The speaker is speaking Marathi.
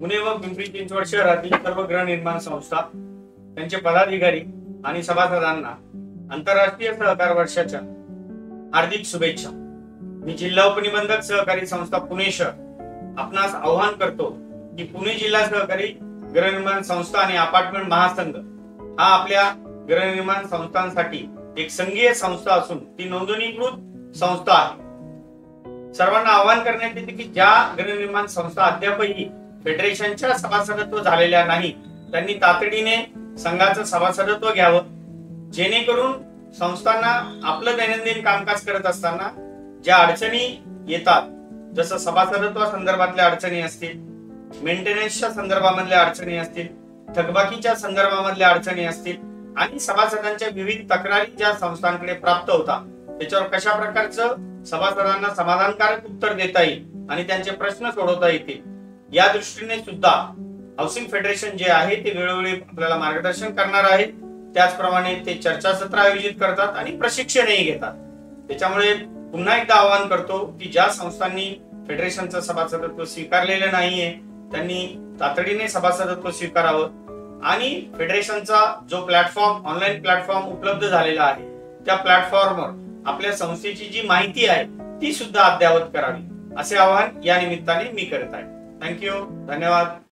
पुणे व पिंपरी चिंचवड शहरातील सर्व गृहनिर्माण संस्था, त्यांचे पदाधिकारी आणि सभासदांना आंतरराष्ट्रीय सहकार वर्षाच्या हार्दिक शुभेच्छा। मी जिल्हा उपनिबंधक सहकारी संस्था पुणे शहर आपणास आवाहन करतो की पुणे जिल्हा सहकारी गृहनिर्माण संस्था आणि अपार्टमेंट महासंघ हा आपल्या गृहनिर्माण संस्थांसाठी एक संघीय संस्था असून ती नोंदणीकृत संस्था आहे। सर्वांना आवाहन करण्यात येते की ज्या गृहनिर्माण संस्था अद्यापही फेडरेशनच्या सभासदत्व झालेल्या नाही त्यांनी तातडीने संघाचं सभासदत्व घ्यावं, जेणेकरून संस्थांना आपलं दैनंदिन कामकाज करत असताना ज्या अडचणी येतात, जसं सभासदत्व संदर्भातल्या अडचणी असतील, मेंटेनन्सच्या संदर्भामधल्या अडचणी असतील, थकबाकीच्या संदर्भामधल्या अडचणी असतील आणि सभासदांच्या विविध तक्रारी ज्या संस्थांकडे प्राप्त होतात त्याच्यावर कशा प्रकारचं सभासदांना समाधानकारक उत्तर देता येईल आणि त्यांचे प्रश्न सोडवता येतील या दृष्टीने सुद्धा हाऊसिंग फेडरेशन जे आहे ते वेळोवेळी आपल्याला मार्गदर्शन करणार आहे। त्याचप्रमाणे ते चर्चासत्र आयोजित करतात आणि प्रशिक्षणही घेतात। त्याच्यामुळे पुन्हा एकदा आवाहन करतो की ज्या संस्थांनी फेडरेशनचं सभासदत्व स्वीकारलेलं नाहीये त्यांनी तातडीने सभासदत्व स्वीकारावं आणि फेडरेशनचा जो प्लॅटफॉर्म, ऑनलाईन प्लॅटफॉर्म उपलब्ध झालेला आहे त्या प्लॅटफॉर्मवर आपल्या संस्थेची जी माहिती आहे ती सुद्धा अद्ययावत करावी, असे आवाहन या निमित्ताने मी करत आहे। थँक्यू, धन्यवाद।